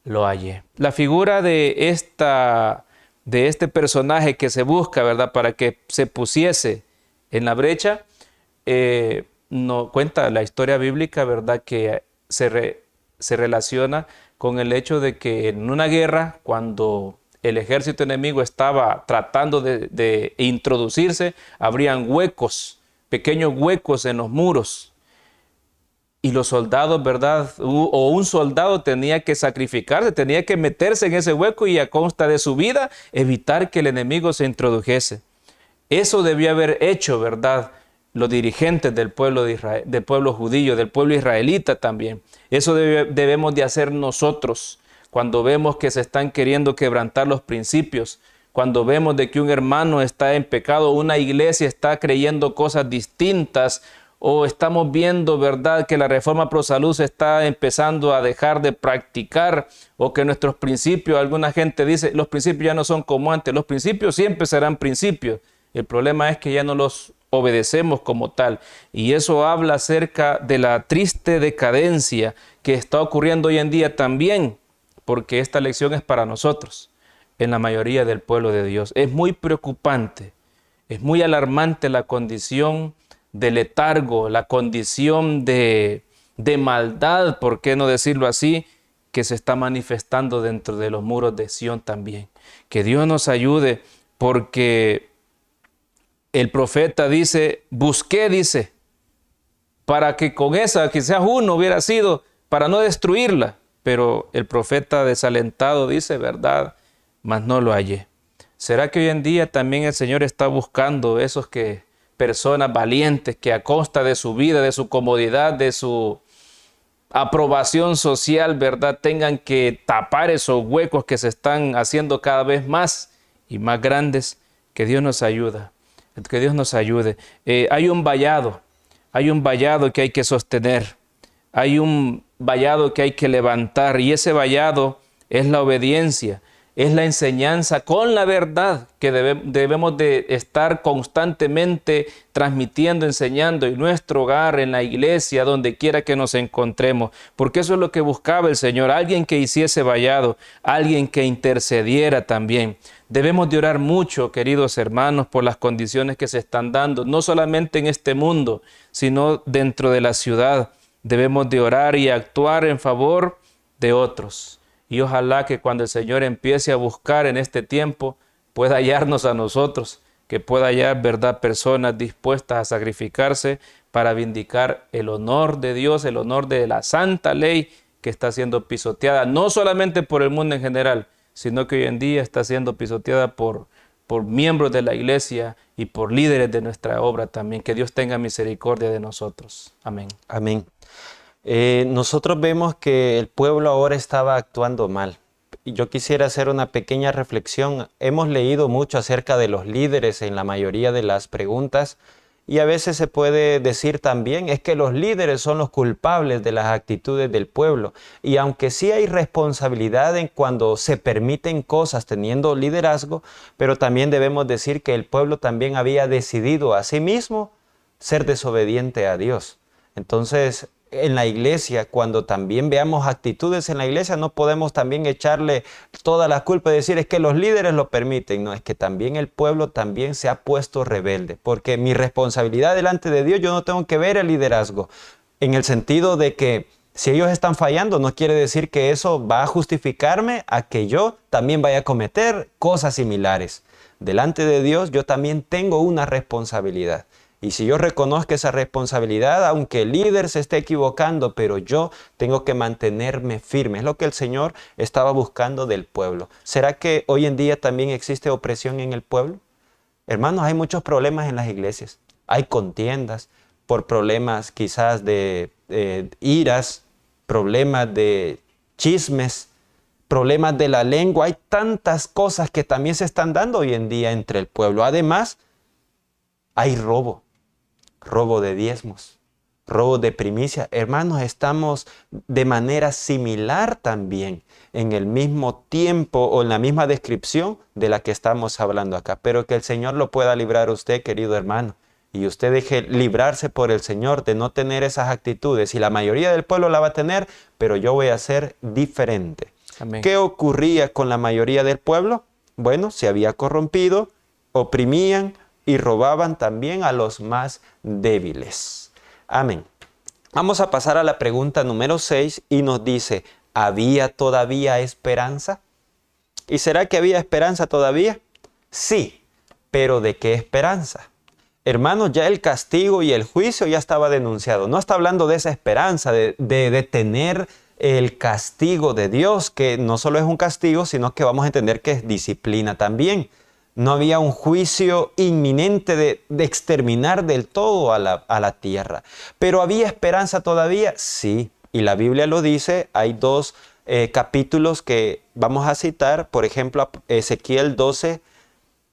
lo hallé. La figura de este personaje que se busca, ¿verdad?, para que se pusiese en la brecha, no cuenta la historia bíblica, ¿verdad?, que se relaciona con el hecho de que en una guerra, cuando el ejército enemigo estaba tratando de introducirse, habrían huecos, pequeños huecos en los muros. Y los soldados, ¿verdad?, o un soldado tenía que sacrificarse, tenía que meterse en ese hueco y a costa de su vida evitar que el enemigo se introdujese. Eso debía haber hecho, ¿verdad?, los dirigentes del pueblo de Israel, del pueblo judío, del pueblo israelita también. Eso debemos de hacer nosotros cuando vemos que se están queriendo quebrantar los principios, cuando vemos de que un hermano está en pecado, una iglesia está creyendo cosas distintas, o estamos viendo, ¿verdad?, que la reforma pro salud se está empezando a dejar de practicar, o que nuestros principios, alguna gente dice, los principios ya no son como antes. Los principios siempre serán principios. El problema es que ya no los obedecemos como tal. Y eso habla acerca de la triste decadencia que está ocurriendo hoy en día también, porque esta lección es para nosotros, en la mayoría del pueblo de Dios. Es muy preocupante, es muy alarmante la condición de letargo, la condición de maldad, ¿por qué no decirlo así?, que se está manifestando dentro de los muros de Sión también. Que Dios nos ayude, porque el profeta dice, busqué, dice, para que con esa, quizás uno hubiera sido, para no destruirla. Pero el profeta desalentado dice, verdad, mas no lo hallé. ¿Será que hoy en día también el Señor está buscando esos personas valientes que a costa de su vida, de su comodidad, de su aprobación social, ¿verdad?, tengan que tapar esos huecos que se están haciendo cada vez más y más grandes? Que Dios nos ayude, que Dios nos ayude. Hay un vallado que hay que sostener, hay un vallado que hay que levantar, y ese vallado es la obediencia, es la enseñanza con la verdad que debemos de estar constantemente transmitiendo, enseñando en nuestro hogar, en la iglesia, donde quiera que nos encontremos, porque eso es lo que buscaba el Señor, alguien que hiciese vallado, alguien que intercediera también. Debemos de orar mucho, queridos hermanos, por las condiciones que se están dando, no solamente en este mundo, sino dentro de la ciudad. Debemos de orar y actuar en favor de otros. Y ojalá que cuando el Señor empiece a buscar en este tiempo, pueda hallarnos a nosotros, que pueda hallar, ¿verdad?, personas dispuestas a sacrificarse para vindicar el honor de Dios, el honor de la santa ley que está siendo pisoteada, no solamente por el mundo en general, sino que hoy en día está siendo pisoteada por miembros de la iglesia y por líderes de nuestra obra también. Que Dios tenga misericordia de nosotros. Amén. Amén. Nosotros vemos que el pueblo ahora estaba actuando mal. Y yo quisiera hacer una pequeña reflexión. Hemos leído mucho acerca de los líderes en la mayoría de las preguntas, y a veces se puede decir también es que los líderes son los culpables de las actitudes del pueblo. Y aunque sí hay responsabilidad en cuando se permiten cosas teniendo liderazgo, pero también debemos decir que el pueblo también había decidido a sí mismo ser desobediente a Dios. Entonces, en la iglesia, cuando también veamos actitudes en la iglesia, no podemos también echarle toda la culpa y decir es que los líderes lo permiten. No, es que también el pueblo también se ha puesto rebelde, porque mi responsabilidad delante de Dios, yo no tengo que ver el liderazgo, en el sentido de que si ellos están fallando, no quiere decir que eso va a justificarme a que yo también vaya a cometer cosas similares. Delante de Dios, yo también tengo una responsabilidad. Y si yo reconozco esa responsabilidad, aunque el líder se esté equivocando, pero yo tengo que mantenerme firme. Es lo que el Señor estaba buscando del pueblo. ¿Será que hoy en día también existe opresión en el pueblo? Hermanos, hay muchos problemas en las iglesias. Hay contiendas por problemas quizás de iras, problemas de chismes, problemas de la lengua. Hay tantas cosas que también se están dando hoy en día entre el pueblo. Además, hay robo de diezmos, robo de primicia. Hermanos, estamos de manera similar también en el mismo tiempo o en la misma descripción de la que estamos hablando acá. Pero que el Señor lo pueda librar a usted, querido hermano, y usted deje librarse por el Señor de no tener esas actitudes. Y la mayoría del pueblo la va a tener, pero yo voy a ser diferente. Amén. ¿Qué ocurría con la mayoría del pueblo? Bueno, se había corrompido, oprimían y robaban también a los más débiles. Amén. Vamos a pasar a la pregunta número 6 y nos dice, ¿había todavía esperanza? ¿Y será que había esperanza todavía? Sí, pero ¿de qué esperanza? Hermanos, ya el castigo y el juicio ya estaba denunciado. No está hablando de esa esperanza, de tener el castigo de Dios, que no solo es un castigo, sino que vamos a entender que es disciplina también. No había un juicio inminente de exterminar del todo a la tierra. ¿Pero había esperanza todavía? Sí, y la Biblia lo dice. Hay dos capítulos que vamos a citar. Por ejemplo, Ezequiel 12,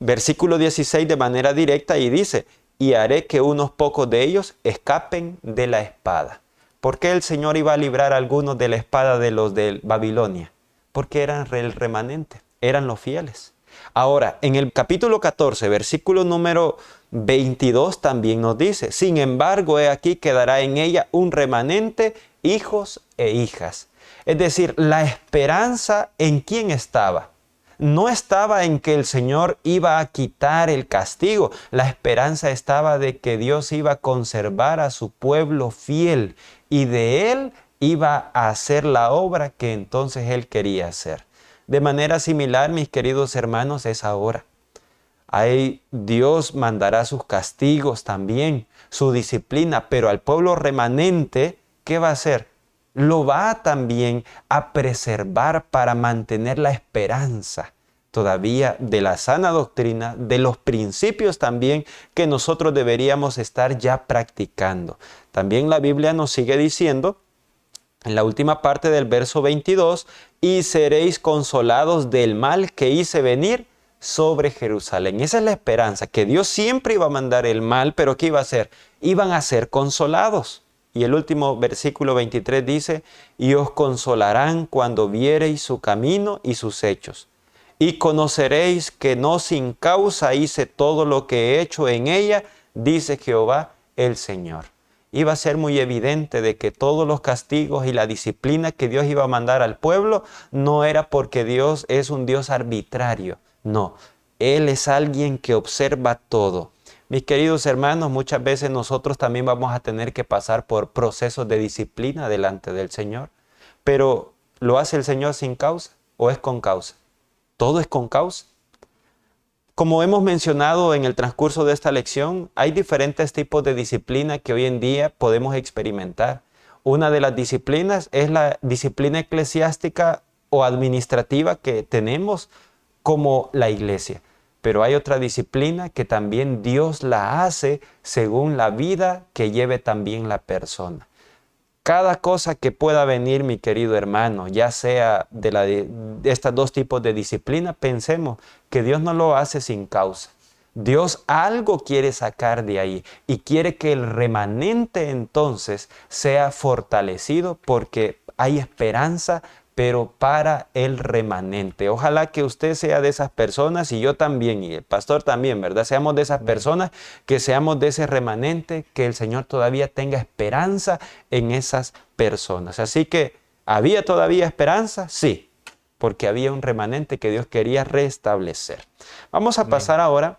versículo 16 de manera directa y dice, y haré que unos pocos de ellos escapen de la espada. ¿Por qué el Señor iba a librar a algunos de la espada de los de Babilonia? Porque eran el remanente, eran los fieles. Ahora, en el capítulo 14, versículo número 22 también nos dice, sin embargo, he aquí quedará en ella un remanente, hijos e hijas. Es decir, la esperanza ¿en quién estaba? No estaba en que el Señor iba a quitar el castigo. La esperanza estaba de que Dios iba a conservar a su pueblo fiel y de Él iba a hacer la obra que entonces Él quería hacer. De manera similar, mis queridos hermanos, es ahora. Ahí Dios mandará sus castigos también, su disciplina, pero al pueblo remanente, ¿qué va a hacer? Lo va también a preservar para mantener la esperanza todavía de la sana doctrina, de los principios también que nosotros deberíamos estar ya practicando. También la Biblia nos sigue diciendo, en la última parte del verso 22, y seréis consolados del mal que hice venir sobre Jerusalén. Esa es la esperanza, que Dios siempre iba a mandar el mal, pero ¿qué iba a hacer? Iban a ser consolados. Y el último versículo 23 dice, y os consolarán cuando viereis su camino y sus hechos. Y conoceréis que no sin causa hice todo lo que he hecho en ella, dice Jehová el Señor. Iba a ser muy evidente de que todos los castigos y la disciplina que Dios iba a mandar al pueblo no era porque Dios es un Dios arbitrario. No, Él es alguien que observa todo. Mis queridos hermanos, muchas veces nosotros también vamos a tener que pasar por procesos de disciplina delante del Señor. Pero, ¿lo hace el Señor sin causa o es con causa? Todo es con causa. Como hemos mencionado en el transcurso de esta lección, hay diferentes tipos de disciplina que hoy en día podemos experimentar. Una de las disciplinas es la disciplina eclesiástica o administrativa que tenemos como la iglesia. Pero hay otra disciplina que también Dios la hace según la vida que lleve también la persona. Cada cosa que pueda venir, mi querido hermano, ya sea de estos dos tipos de disciplina, pensemos que Dios no lo hace sin causa. Dios algo quiere sacar de ahí y quiere que el remanente entonces sea fortalecido porque hay esperanza, pero para el remanente. Ojalá que usted sea de esas personas y yo también, y el pastor también, ¿verdad? Seamos de esas personas, que seamos de ese remanente, que el Señor todavía tenga esperanza en esas personas. Así que, ¿había todavía esperanza? Sí, porque había un remanente que Dios quería restablecer. Vamos a pasar ahora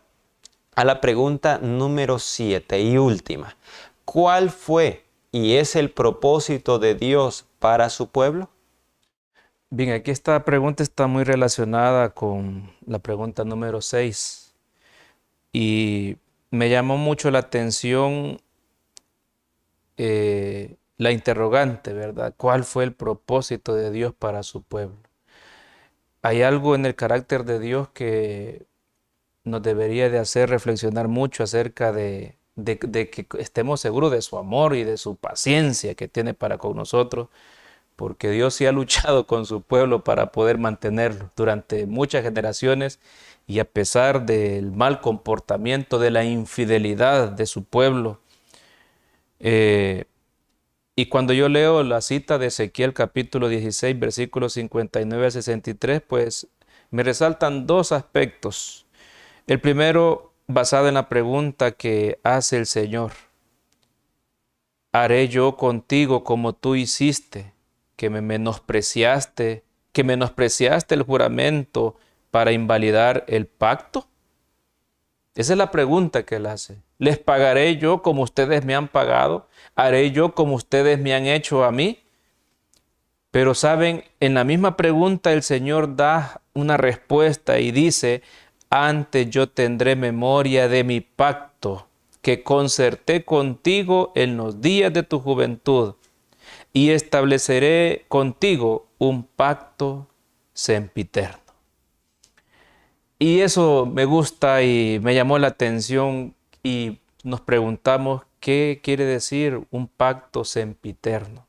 a la pregunta número 7 y última. ¿Cuál fue y es el propósito de Dios para su pueblo? Bien, aquí esta pregunta está muy relacionada con la pregunta número 6 y me llamó mucho la atención la interrogante, ¿verdad? ¿Cuál fue el propósito de Dios para su pueblo? Hay algo en el carácter de Dios que nos debería de hacer reflexionar mucho acerca de que estemos seguros de su amor y de su paciencia que tiene para con nosotros, porque Dios sí ha luchado con su pueblo para poder mantenerlo durante muchas generaciones y a pesar del mal comportamiento, de la infidelidad de su pueblo. Y cuando yo leo la cita de Ezequiel capítulo 16, versículos 59 a 63, pues me resaltan dos aspectos. El primero, basado en la pregunta que hace el Señor. ¿Haré yo contigo como tú hiciste, que menospreciaste el juramento para invalidar el pacto? Esa es la pregunta que él hace. ¿Les pagaré yo como ustedes me han pagado? ¿Haré yo como ustedes me han hecho a mí? Pero saben, en la misma pregunta el Señor da una respuesta y dice, antes yo tendré memoria de mi pacto que concerté contigo en los días de tu juventud y estableceré contigo un pacto sempiterno. Y eso me gusta y me llamó la atención y nos preguntamos qué quiere decir un pacto sempiterno.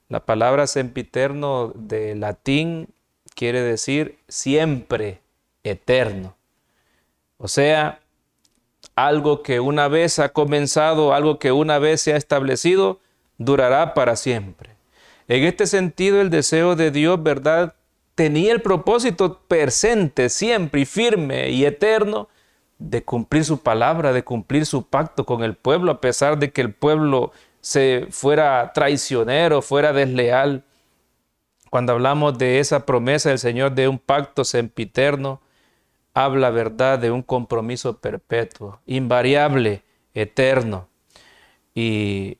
La palabra sempiterno de latín quiere decir siempre eterno. O sea, algo que una vez ha comenzado, algo que una vez se ha establecido, durará para siempre. En este sentido, el deseo de Dios, ¿verdad?, tenía el propósito presente, siempre y firme y eterno, de cumplir su palabra, de cumplir su pacto con el pueblo, a pesar de que el pueblo se fuera traicionero, fuera desleal. Cuando hablamos de esa promesa del Señor de un pacto sempiterno, habla, ¿verdad?, de un compromiso perpetuo, invariable, eterno. Y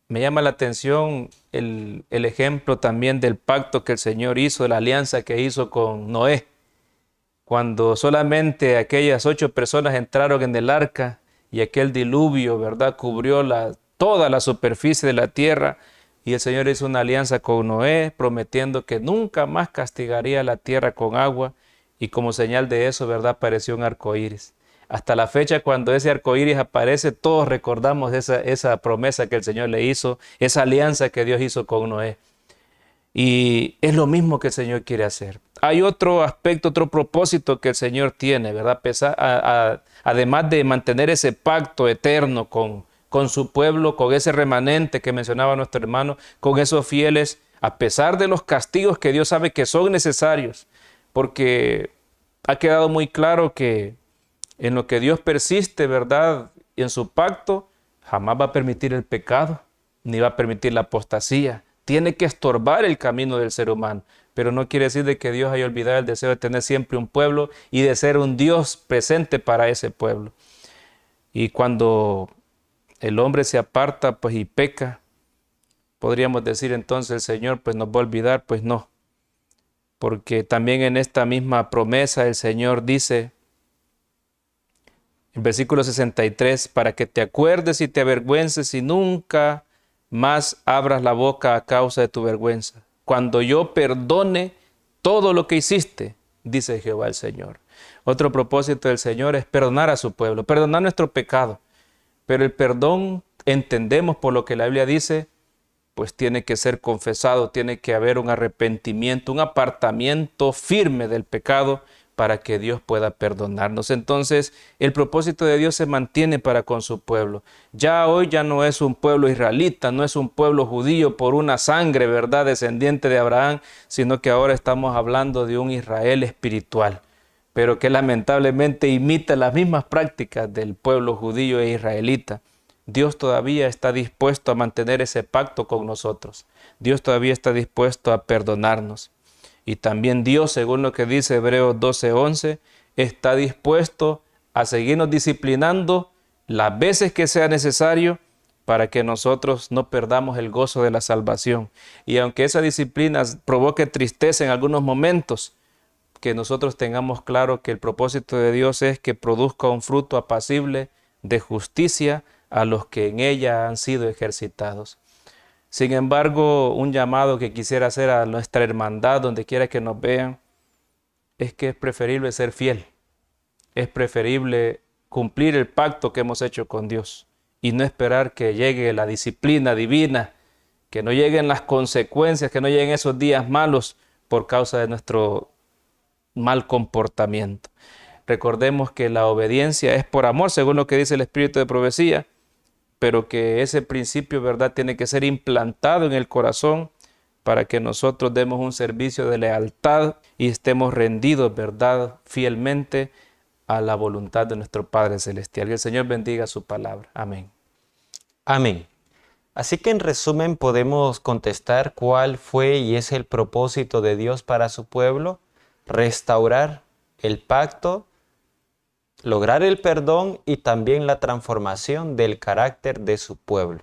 me llama la atención el ejemplo también del pacto que el Señor hizo, de la alianza que hizo con Noé. Cuando solamente aquellas 8 personas entraron en el arca y aquel diluvio, ¿verdad?, cubrió toda la superficie de la tierra, y el Señor hizo una alianza con Noé, prometiendo que nunca más castigaría la tierra con agua, y como señal de eso, ¿verdad?, apareció un arco iris. Hasta la fecha, cuando ese arco iris aparece, todos recordamos esa promesa que el Señor le hizo, esa alianza que Dios hizo con Noé. Y es lo mismo que el Señor quiere hacer. Hay otro aspecto, otro propósito que el Señor tiene, ¿verdad? Además de mantener ese pacto eterno con su pueblo, con ese remanente que mencionaba nuestro hermano, con esos fieles, a pesar de los castigos que Dios sabe que son necesarios, porque ha quedado muy claro que en lo que Dios persiste, ¿verdad?, y en su pacto, jamás va a permitir el pecado, ni va a permitir la apostasía. Tiene que estorbar el camino del ser humano, pero no quiere decir de que Dios haya olvidado el deseo de tener siempre un pueblo y de ser un Dios presente para ese pueblo. Y cuando el hombre se aparta, pues, y peca, podríamos decir entonces el Señor pues nos va a olvidar. Pues no, porque también en esta misma promesa el Señor dice en versículo 63, para que te acuerdes y te avergüences y nunca más abras la boca a causa de tu vergüenza, cuando yo perdone todo lo que hiciste, dice Jehová el Señor. Otro propósito del Señor es perdonar a su pueblo, perdonar nuestro pecado. Pero el perdón, entendemos por lo que la Biblia dice, pues tiene que ser confesado, tiene que haber un arrepentimiento, un apartamiento firme del pecado para que Dios pueda perdonarnos. Entonces, el propósito de Dios se mantiene para con su pueblo. Ya hoy ya no es un pueblo israelita, no es un pueblo judío por una sangre, ¿verdad?, descendiente de Abraham, sino que ahora estamos hablando de un Israel espiritual, pero que lamentablemente imita las mismas prácticas del pueblo judío e israelita. Dios todavía está dispuesto a mantener ese pacto con nosotros. Dios todavía está dispuesto a perdonarnos. Y también Dios, según lo que dice Hebreos 12:11, está dispuesto a seguirnos disciplinando las veces que sea necesario para que nosotros no perdamos el gozo de la salvación. Y aunque esa disciplina provoque tristeza en algunos momentos, que nosotros tengamos claro que el propósito de Dios es que produzca un fruto apacible de justicia a los que en ella han sido ejercitados. Sin embargo, un llamado que quisiera hacer a nuestra hermandad, donde quiera que nos vean, es que es preferible ser fiel. Es preferible cumplir el pacto que hemos hecho con Dios y no esperar que llegue la disciplina divina, que no lleguen las consecuencias, que no lleguen esos días malos por causa de nuestro mal comportamiento. Recordemos que la obediencia es por amor, según lo que dice el Espíritu de profecía, pero que ese principio, ¿verdad?, tiene que ser implantado en el corazón para que nosotros demos un servicio de lealtad y estemos rendidos, ¿verdad?, fielmente a la voluntad de nuestro Padre Celestial. Que el Señor bendiga su palabra. Amén. Amén. Así que en resumen podemos contestar cuál fue y es el propósito de Dios para su pueblo: restaurar el pacto, lograr el perdón y también la transformación del carácter de su pueblo.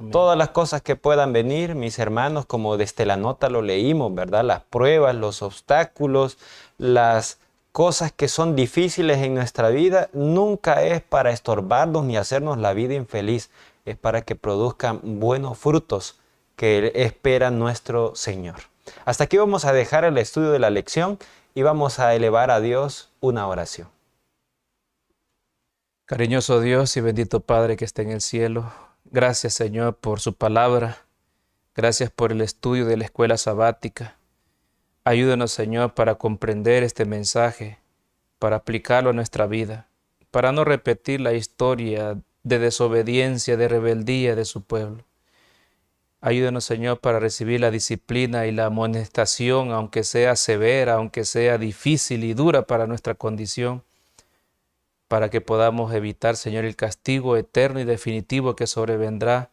Amén. Todas las cosas que puedan venir, mis hermanos, como desde la nota lo leímos, ¿verdad? Las pruebas, los obstáculos, las cosas que son difíciles en nuestra vida, nunca es para estorbarnos ni hacernos la vida infeliz, es para que produzcan buenos frutos que espera nuestro Señor. Hasta aquí vamos a dejar el estudio de la lección y vamos a elevar a Dios una oración. Cariñoso Dios y bendito Padre que está en el cielo, gracias, Señor, por su palabra. Gracias por el estudio de la escuela sabática. Ayúdanos, Señor, para comprender este mensaje, para aplicarlo a nuestra vida. para no repetir la historia de desobediencia, de rebeldía de su pueblo. Ayúdenos, Señor, para recibir la disciplina y la amonestación, aunque sea severa, aunque sea difícil y dura para nuestra condición, para que podamos evitar, Señor, el castigo eterno y definitivo que sobrevendrá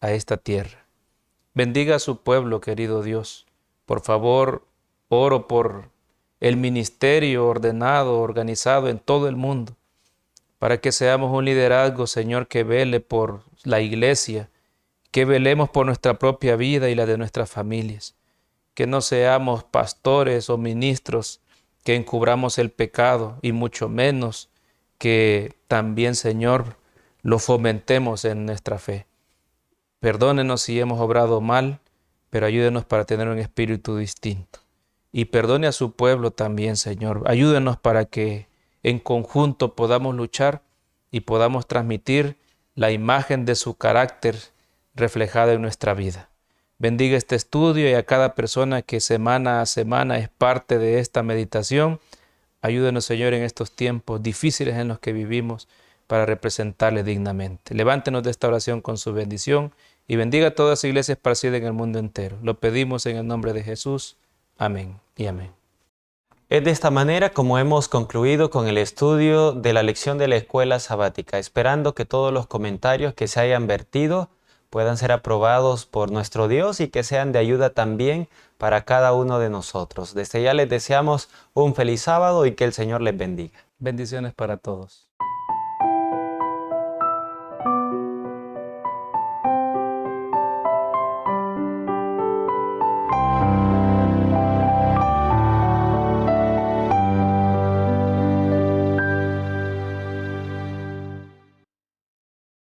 a esta tierra. Bendiga a su pueblo, querido Dios. Por favor, oro por el ministerio ordenado, organizado en todo el mundo, para que seamos un liderazgo, Señor, que vele por la iglesia, que velemos por nuestra propia vida y la de nuestras familias, que no seamos pastores o ministros que encubramos el pecado y mucho menos que también, Señor, lo fomentemos en nuestra fe. Perdónenos si hemos obrado mal, pero ayúdenos para tener un espíritu distinto. Y perdone a su pueblo también, Señor. Ayúdenos para que en conjunto podamos luchar y podamos transmitir la imagen de su carácter reflejada en nuestra vida. Bendiga este estudio y a cada persona que semana a semana es parte de esta meditación. Ayúdenos, Señor, en estos tiempos difíciles en los que vivimos para representarle dignamente. Levántenos de esta oración con su bendición y bendiga a todas las iglesias esparcidas en el mundo entero. Lo pedimos en el nombre de Jesús. Amén y amén. Es de esta manera como hemos concluido con el estudio de la lección de la escuela sabática, esperando que todos los comentarios que se hayan vertido puedan ser aprobados por nuestro Dios y que sean de ayuda también para cada uno de nosotros. Desde ya les deseamos un feliz sábado y que el Señor les bendiga. Bendiciones para todos.